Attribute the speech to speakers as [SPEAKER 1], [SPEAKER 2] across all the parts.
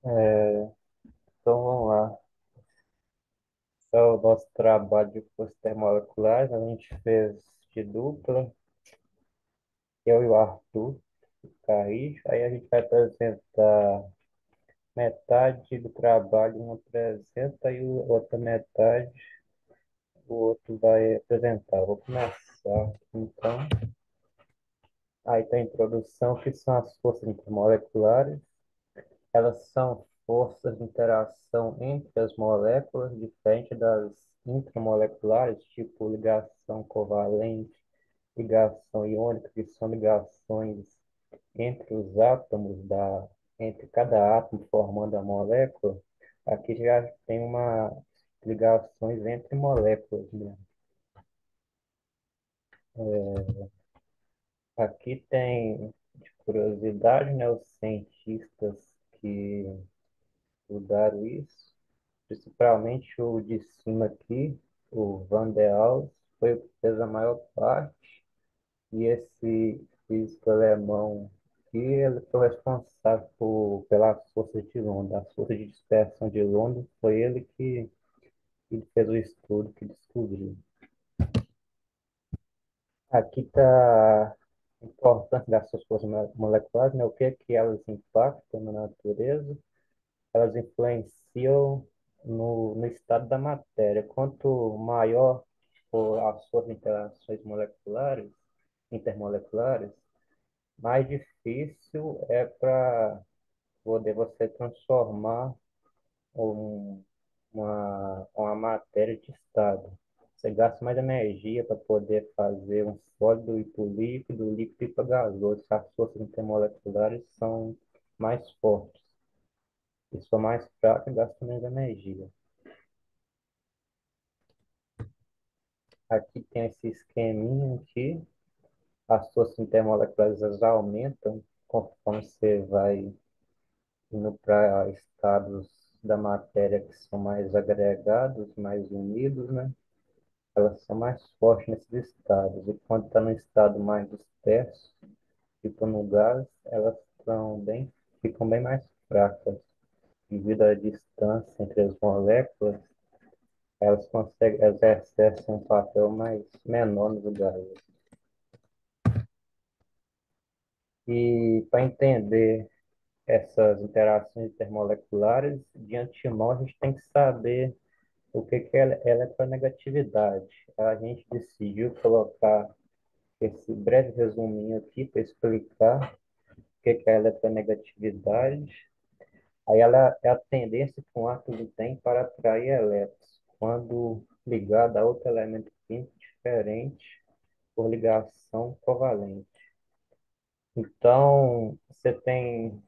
[SPEAKER 1] É, então vamos lá. Esse é o nosso trabalho de forças termoleculares. A gente fez de dupla, eu e o Arthur Carris. Aí a gente vai apresentar metade do trabalho, um apresenta e a outra metade o outro vai apresentar. Vou começar. Então, aí tem a introdução, que são as forças intermoleculares. Elas são forças de interação entre as moléculas, diferente das intramoleculares, tipo ligação covalente, ligação iônica, que são ligações entre os átomos entre cada átomo formando a molécula. Aqui já tem uma ligações entre moléculas, né? Aqui tem, de curiosidade, né, os cientistas que estudaram isso. Principalmente o de cima aqui, o Van der Waals, foi o que fez a maior parte. E esse físico alemão aqui, ele foi responsável pelas forças de Londres. As forças de dispersão de Londres, foi ele que fez o estudo, que descobriu. Aqui está a importância dessas forças moleculares, né? O que é que elas impactam na natureza. Elas influenciam no estado da matéria. Quanto maior for as suas interações moleculares, intermoleculares, mais difícil é para poder você transformar um, uma matéria de estado. Você gasta mais energia para poder fazer um sólido ir para o líquido ir para gasoso. As forças intermoleculares são mais fortes. Se for mais fraca, gasta menos energia. Aqui tem esse esqueminha aqui. As forças intermoleculares elas aumentam conforme você vai indo para estados da matéria que são mais agregados, mais unidos, né? Elas são mais fortes nesses estados. E quando está no estado mais disperso, tipo no gás, ficam bem mais fracas. Devido à distância entre as moléculas, elas conseguem exercer um papel mais menor no gás. E para entender essas interações intermoleculares, de antemão a gente tem que saber o que é eletronegatividade. A gente decidiu colocar esse breve resuminho aqui para explicar o que é eletronegatividade. Aí ela é a tendência que um átomo tem para atrair elétrons, quando ligado a outro elemento químico diferente por ligação covalente. Então, você tem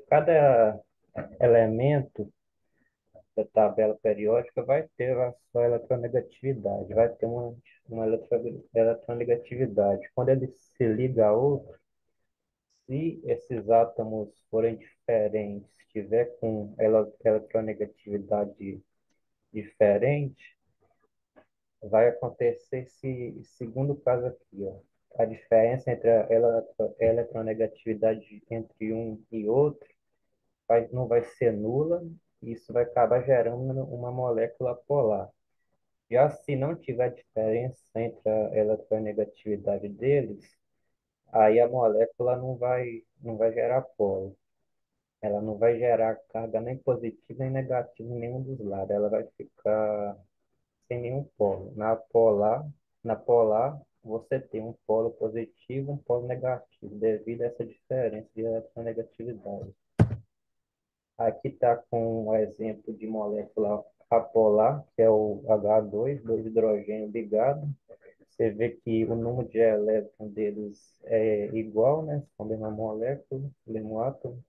[SPEAKER 1] cada elemento da tabela periódica vai ter a sua eletronegatividade, vai ter uma eletronegatividade. Quando ele se liga a outro, se esses átomos forem diferentes, tiver com eletronegatividade diferente, vai acontecer esse segundo caso aqui, ó. A diferença entre a eletronegatividade entre um e outro não vai ser nula, e isso vai acabar gerando uma molécula polar. Já se não tiver diferença entre a eletronegatividade deles, aí a molécula não vai gerar polo. Ela não vai gerar carga nem positiva nem negativa em nenhum dos lados. Ela vai ficar sem nenhum polo. Na polar, você tem um polo positivo e um polo negativo, devido a essa diferença de eletronegatividade. Aqui está com um exemplo de molécula apolar, que é o H2, dois hidrogênio ligado. Você vê que o número de elétrons deles é igual, né? São a mesma molécula, o mesmo átomo.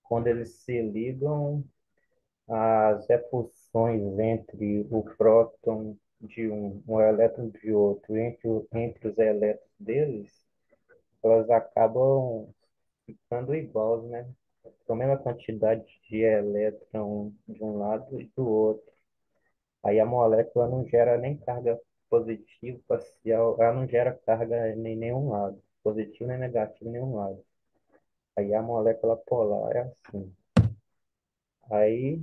[SPEAKER 1] Quando eles se ligam, as repulsões entre o próton de um elétron de outro, entre os elétrons deles, elas acabam ficando iguais, né? Com a mesma quantidade de elétron de um lado e do outro. Aí a molécula não gera nem carga positiva parcial, ela não gera carga nem nenhum lado, positivo nem negativo em nenhum lado. Aí a molécula polar é assim. Aí,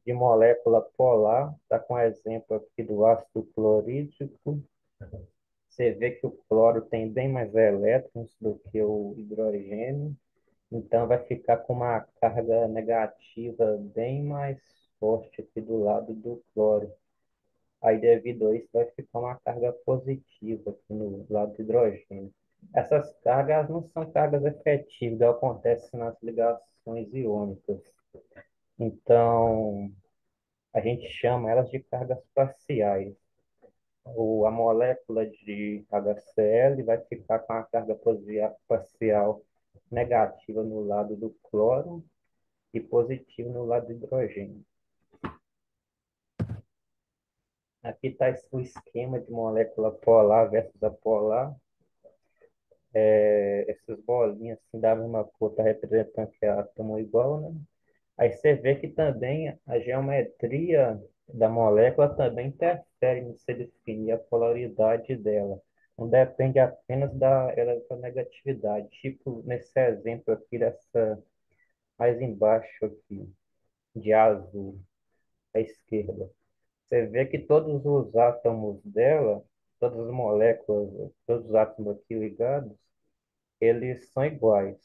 [SPEAKER 1] de molécula polar, está com exemplo aqui do ácido clorídrico. Você vê que o cloro tem bem mais elétrons do que o hidrogênio, então vai ficar com uma carga negativa bem mais forte aqui do lado do cloro. Aí, devido a isso, vai ficar uma carga positiva aqui no lado do hidrogênio. Essas cargas não são cargas efetivas, acontecem nas ligações iônicas. Então, a gente chama elas de cargas parciais. A molécula de HCl vai ficar com a carga parcial negativa no lado do cloro e positiva no lado do hidrogênio. Aqui está o esquema de molécula polar versus apolar. Essas bolinhas assim, da mesma cor, está representando que é átomo igual, né? Aí você vê que também a geometria da molécula também interfere em se definir a polaridade dela. Não depende apenas da eletronegatividade. Tipo, nesse exemplo aqui, dessa mais embaixo aqui, de azul, à esquerda. Você vê que todos os átomos dela, todas as moléculas, todos os átomos aqui ligados, eles são iguais.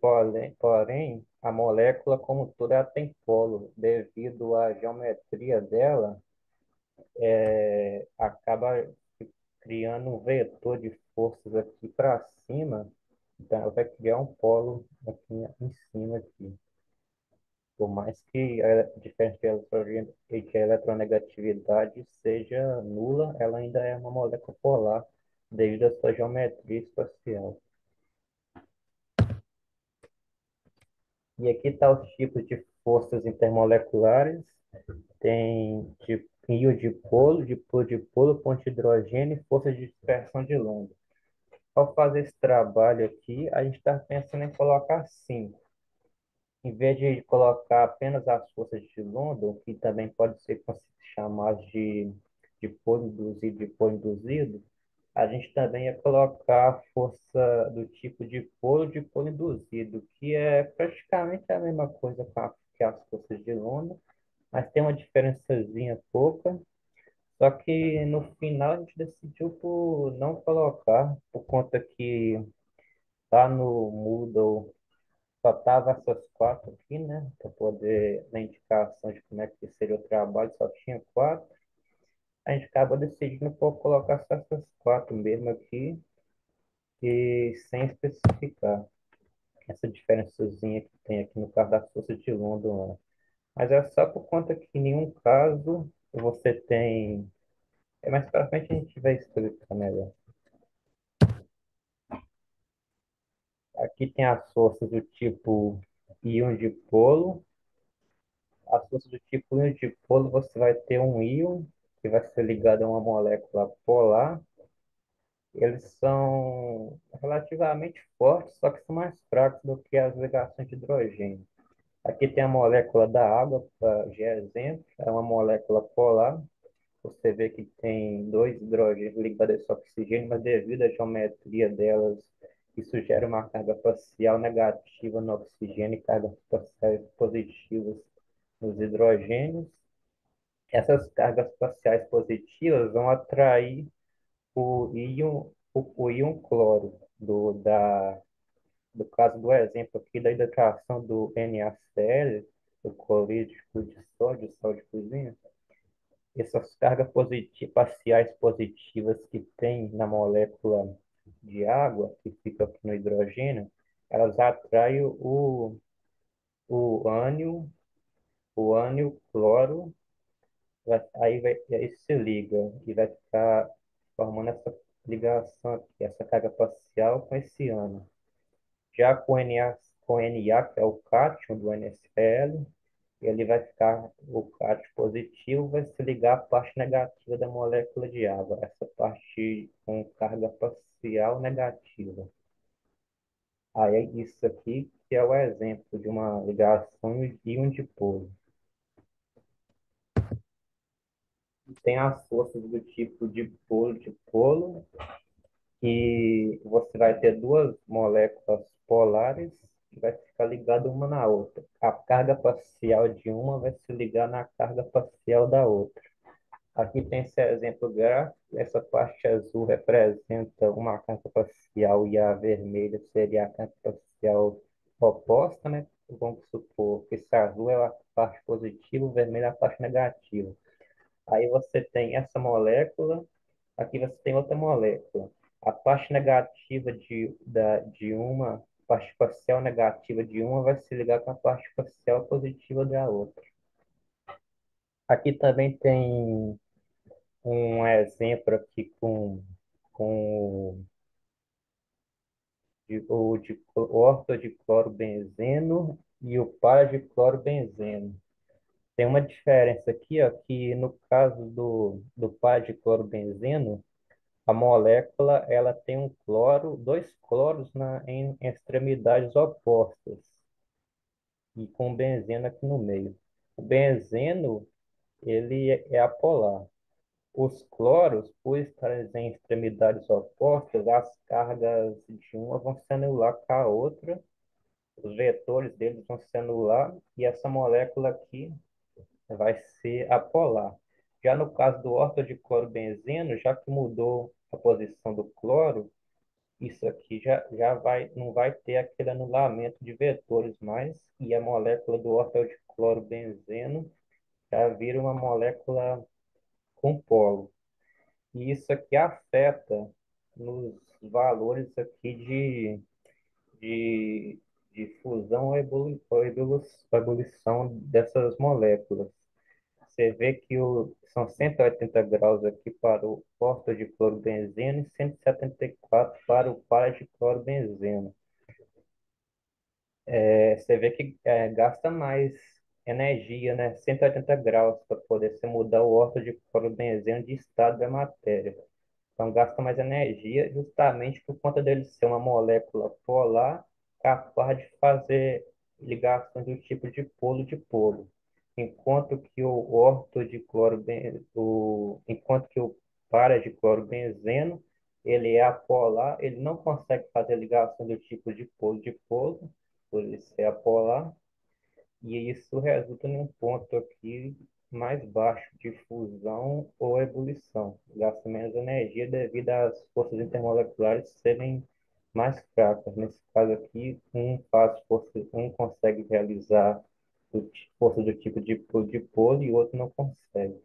[SPEAKER 1] Porém, a molécula como toda ela tem polo, devido à geometria dela, acaba criando um vetor de forças aqui para cima, então ela vai criar um polo aqui em cima aqui. Por mais que a diferença de eletronegatividade seja nula, ela ainda é uma molécula polar devido à sua geometria espacial. E aqui está os tipos de forças intermoleculares. Tem tipo, dipolo, ponto de hidrogênio e força de dispersão de Londres. Ao fazer esse trabalho aqui, a gente está pensando em colocar assim, em vez de colocar apenas as forças de London, que também pode ser chamado de polo induzido, de polo induzido, a gente também ia colocar a força do tipo de polo induzido, que é praticamente a mesma coisa que as forças de London, mas tem uma diferençazinha pouca. Só que no final a gente decidiu por não colocar, por conta que lá no Moodle só tava essas quatro aqui, né? Para poder, na indicação de como é que seria o trabalho, só tinha quatro. A gente acabou decidindo por colocar só essas quatro mesmo aqui, e sem especificar essa diferençazinha que tem aqui no caso da força de London lá. Mas é só por conta que em nenhum caso você tem. Mais para frente a gente vai explicar melhor. Aqui tem as forças do tipo íon dipolo. As forças do tipo íon dipolo, você vai ter um íon que vai ser ligado a uma molécula polar. Eles são relativamente fortes, só que são mais fracos do que as ligações de hidrogênio. Aqui tem a molécula da água, de exemplo, é uma molécula polar. Você vê que tem dois hidrogênios ligados a esse oxigênio, mas devido à geometria delas, isso gera uma carga parcial negativa no oxigênio e cargas parciais positivas nos hidrogênios. Essas cargas parciais positivas vão atrair o íon cloro, do caso do exemplo aqui da hidratação do NaCl, do clorídrico de sódio, sal de cozinha. Essas cargas parciais positivas que tem na molécula de água, que fica aqui no hidrogênio, elas atraem o ânion, o ânion cloro, aí se liga e vai ficar formando essa ligação aqui, essa carga parcial com esse ânion. Já com Na, que é o cátion do NaCl, ele vai ficar, o cátion positivo vai se ligar à parte negativa da molécula de água, essa parte com carga parcial negativa. Aí é isso aqui que é o exemplo de uma ligação de um dipolo. Tem as forças do tipo dipolo, que você vai ter duas moléculas polares, que vai ficar ligada uma na outra. A carga parcial de uma vai se ligar na carga parcial da outra. Aqui tem esse exemplo gráfico. Essa parte azul representa uma carga parcial e a vermelha seria a carga parcial oposta, né? Vamos supor que esse azul é a parte positiva, o vermelho é a parte negativa. Aí você tem essa molécula, aqui você tem outra molécula. A parte negativa de uma, parte parcial negativa de uma vai se ligar com a parte parcial positiva da outra. Aqui também tem um exemplo aqui com o ortodiclorobenzeno e o paradiclorobenzeno. Tem uma diferença aqui, ó, que no caso do paradiclorobenzeno, a molécula ela tem um cloro, dois cloros em extremidades opostas e com benzeno aqui no meio. O benzeno ele é apolar. Os cloros, por estarem em extremidades opostas, as cargas de uma vão se anular com a outra, os vetores deles vão se anular e essa molécula aqui vai ser apolar. Já no caso do ortodiclorobenzeno, já que mudou a posição do cloro, isso aqui não vai ter aquele anulamento de vetores mais, e a molécula do ortodiclorobenzeno já vira uma molécula com polo. E isso aqui afeta nos valores aqui de, de fusão ou ebulição dessas moléculas. Você vê que são 180 graus aqui para o ortodiclorobenzeno e 174 para o paradiclorobenzeno. Você vê que gasta mais energia, né? 180 graus para poder se mudar o ortodiclorobenzeno de estado da matéria. Então, gasta mais energia justamente por conta dele ser uma molécula polar capaz de fazer ligações do tipo de polo de polo. Enquanto que o paradiclorobenzeno, ele é apolar, ele não consegue fazer ligação do tipo de polo, por ele ser apolar, e isso resulta em um ponto aqui mais baixo de fusão ou ebulição. Gasta menos energia devido às forças intermoleculares serem mais fracas. Nesse caso aqui, um consegue realizar força do tipo de polo e o outro não consegue.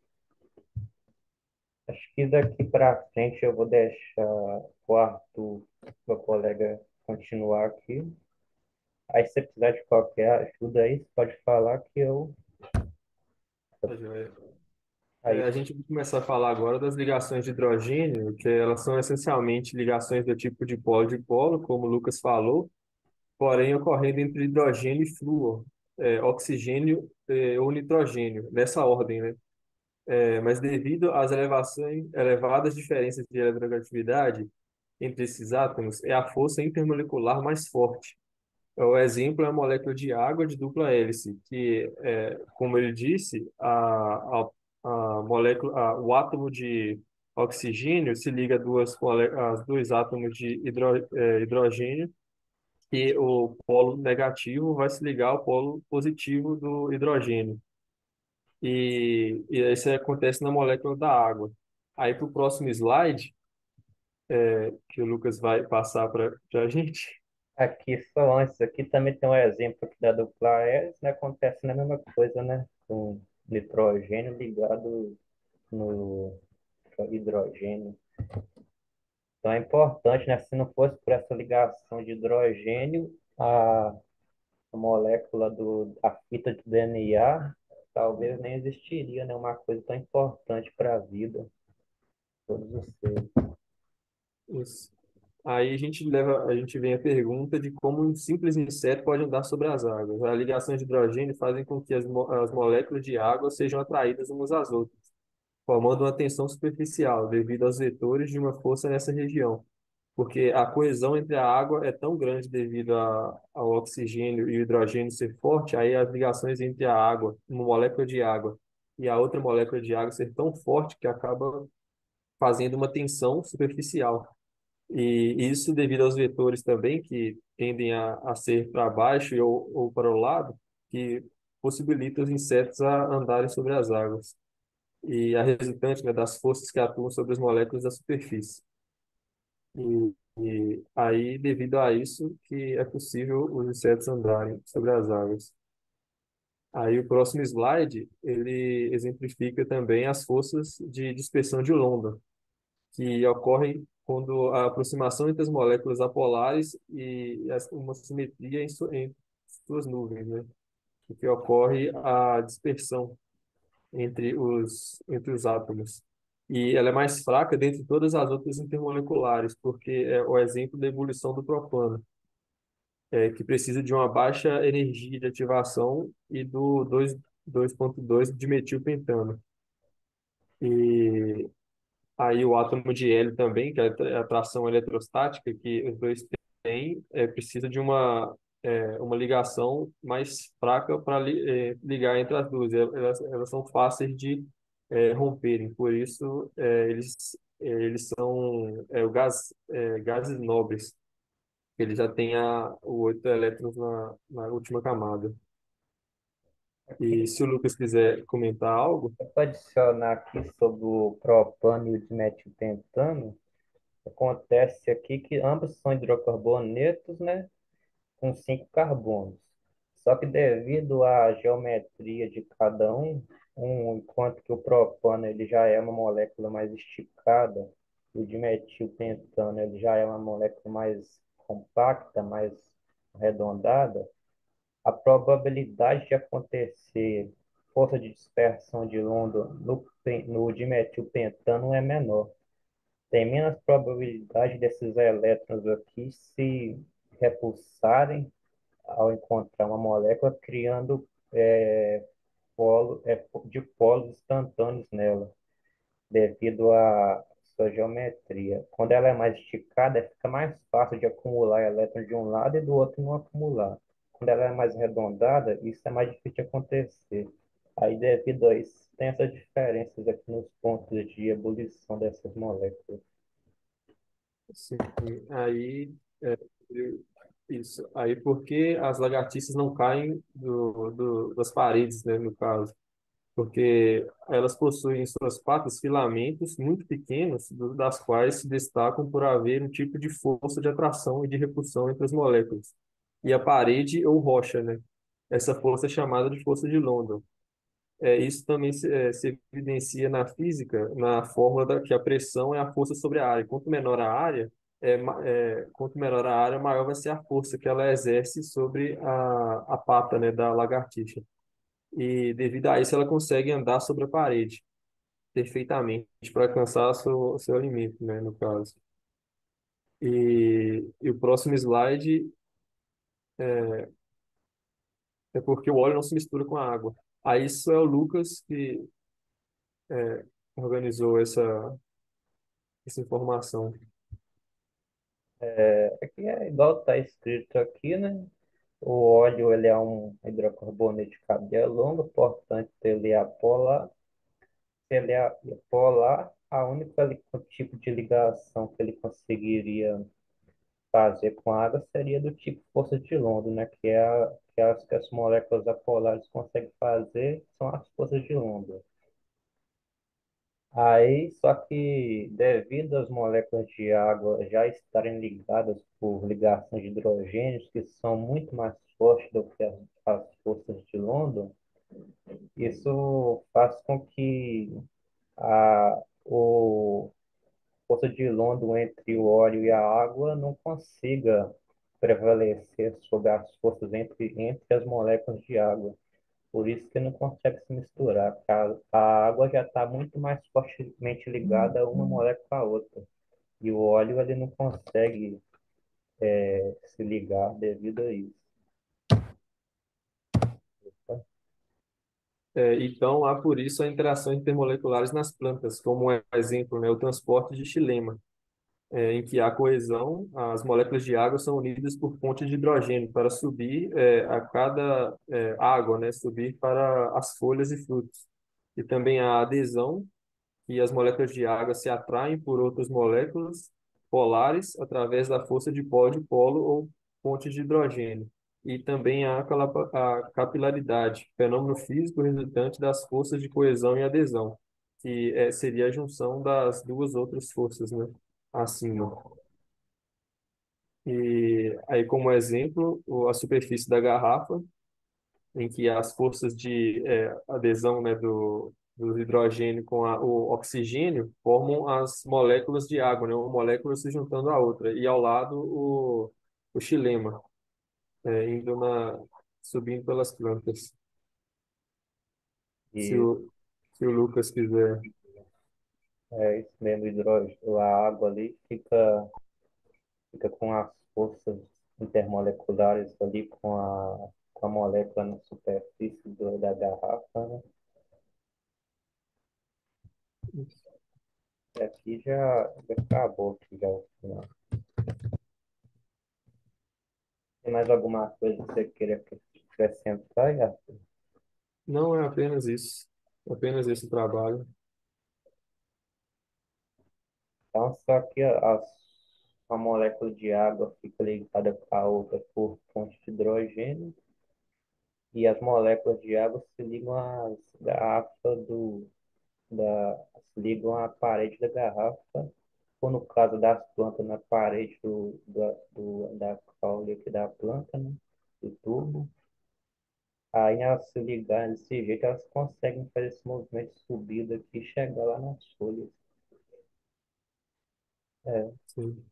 [SPEAKER 1] Acho que daqui para frente eu vou deixar o Arthur, meu colega, continuar aqui. Aí, se você precisar de qualquer ajuda aí, você pode falar que eu.
[SPEAKER 2] Tá joia.
[SPEAKER 1] Aí,
[SPEAKER 2] A gente vai começar a falar agora das ligações de hidrogênio, que elas são essencialmente ligações do tipo dipolo, como o Lucas falou, porém ocorrendo entre hidrogênio e flúor, oxigênio, ou nitrogênio, nessa ordem, né? Mas devido às elevadas diferenças de eletronegatividade entre esses átomos, é a força intermolecular mais forte. O exemplo é a molécula de água de dupla hélice, que, como ele disse, a molécula, o átomo de oxigênio se liga a dois átomos de hidrogênio, e o polo negativo vai se ligar ao polo positivo do hidrogênio. E isso acontece na molécula da água. Aí, para o próximo slide, que o Lucas vai passar para a gente.
[SPEAKER 1] aqui só antes, aqui também tem um exemplo aqui da dupla hélice, né? Acontece na mesma coisa, né? Com nitrogênio ligado no hidrogênio. Então é importante, né? Se não fosse por essa ligação de hidrogênio, a molécula da fita de DNA talvez nem existiria, né? Uma coisa tão importante para a vida, todos os seres.
[SPEAKER 2] Isso. Aí a gente vem a pergunta de como um simples inseto pode andar sobre as águas. As ligações de hidrogênio fazem com que as moléculas de água sejam atraídas umas às outras, formando uma tensão superficial devido aos vetores de uma força nessa região, porque a coesão entre a água é tão grande devido ao oxigênio e o hidrogênio ser forte, aí as ligações entre a água, uma molécula de água, e a outra molécula de água ser tão forte que acaba fazendo uma tensão superficial. E isso devido aos vetores também, que tendem a ser para baixo ou para o lado, que possibilita os insetos a andarem sobre as águas. E a resultante, né, das forças que atuam sobre as moléculas da superfície. E aí, devido a isso, que é possível os insetos andarem sobre as águas. Aí o próximo slide, ele exemplifica também as forças de dispersão de London, que ocorrem quando a aproximação entre as moléculas apolares e uma simetria em suas nuvens, né? O que ocorre a dispersão entre os átomos. E ela é mais fraca dentre todas as outras intermoleculares, porque é o exemplo da ebulição do propano, que precisa de uma baixa energia de ativação e do 2,2 de metilpentano. E aí o átomo de hélio também, que é a atração eletrostática que os dois têm, precisa de uma ligação mais fraca para ligar entre as duas. Elas são fáceis de romperem, por isso eles são gases nobres. Ele já tem o 8 elétrons na última camada. E
[SPEAKER 1] Aqui,
[SPEAKER 2] se o Lucas quiser comentar algo,
[SPEAKER 1] para adicionar aqui sobre o propano e o dimetilpentano, acontece aqui que ambos são hidrocarbonetos, né? Com 5 carbonos. Só que devido à geometria de cada enquanto que o propano ele já é uma molécula mais esticada, e o dimetilpentano ele já é uma molécula mais compacta, mais arredondada, a probabilidade de acontecer força de dispersão de London no dimetilpentano é menor. Tem menos probabilidade desses elétrons aqui se repulsarem ao encontrar uma molécula, criando dipolos instantâneos nela, devido à sua geometria. Quando ela é mais esticada, fica mais fácil de acumular elétrons de um lado e do outro não acumular. Quando ela é mais arredondada, isso é mais difícil de acontecer. Aí, devido a isso, tem essas diferenças aqui nos pontos de ebulição dessas moléculas.
[SPEAKER 2] sim, aí é, isso. Aí porque as lagartixas não caem das paredes, né, no caso, porque elas possuem em suas patas filamentos muito pequenos, das quais se destacam por haver um tipo de força de atração e de repulsão entre as moléculas. E a parede ou rocha, né? Essa força é chamada de força de London. Isso também se evidencia na física, na fórmula que a pressão é a força sobre a área. Quanto menor a área, quanto menor a área, maior vai ser a força que ela exerce sobre a pata, né, da lagartixa. E devido a isso, ela consegue andar sobre a parede perfeitamente para alcançar seu alimento, né, no caso. E o próximo slide é porque o óleo não se mistura com a água. Aí isso é o Lucas que organizou essa informação.
[SPEAKER 1] Aqui é igual está escrito aqui, né? O óleo ele é um hidrocarboneto de cadeia longa, portanto ele é apolar. Se ele é apolar, a única tipo de ligação que ele conseguiria fazer com a água seria do tipo força de London, né? Que as moléculas apolares conseguem fazer são as forças de London. Aí, só que devido às moléculas de água já estarem ligadas por ligações de hidrogênios que são muito mais fortes do que as forças de London, isso faz com que o força de London entre o óleo e a água não consiga prevalecer sobre as forças entre as moléculas de água. Por isso que não consegue se misturar. A água já está muito mais fortemente ligada uma molécula à outra. E o óleo ele não consegue se ligar devido a isso.
[SPEAKER 2] Então, há por isso a interações intermoleculares nas plantas, como é exemplo, né, o transporte de xilema, em que há coesão, as moléculas de água são unidas por pontes de hidrogênio para subir a cada água, né, subir para as folhas e frutos. E também há adesão, que as moléculas de água se atraem por outras moléculas polares através da força de pó dipolo ou ponte de hidrogênio. E também a capilaridade, fenômeno físico resultante das forças de coesão e adesão, que seria a junção das duas outras forças, né, acima. E aí, como exemplo, a superfície da garrafa, em que as forças de adesão, né, do hidrogênio com o oxigênio formam as moléculas de água, né, uma molécula se juntando à outra, e ao lado o xilema, indo subindo pelas plantas. Se
[SPEAKER 1] E
[SPEAKER 2] o, se o Lucas quiser.
[SPEAKER 1] é isso mesmo, o hidrogênio, a água ali fica com as forças intermoleculares ali com a molécula na superfície da garrafa, né? E aqui já acabou aqui já o final. Tem mais alguma coisa que você queira acrescentar, Arthur?
[SPEAKER 2] Não é apenas isso, apenas esse trabalho.
[SPEAKER 1] Então, só que a molécula de água fica ligada com a outra por ponte de hidrogênio e as moléculas de água se ligam às garrafas se ligam à parede da garrafa, ou no caso das plantas, na parede da caule aqui da planta, né? Do tubo. Aí elas se ligarem desse jeito, elas conseguem fazer esse movimento de subida aqui e chegar lá nas folhas. É,
[SPEAKER 2] Sim.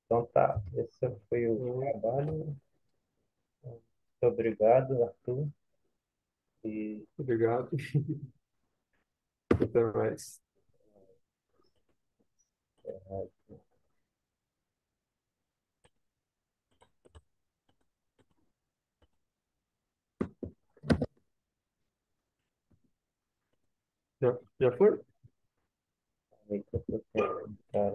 [SPEAKER 1] então tá, esse foi o
[SPEAKER 2] Então,
[SPEAKER 1] trabalho. Muito obrigado, Arthur. E
[SPEAKER 2] obrigado. Até mais. Já foi?
[SPEAKER 1] aí que eu tô tentando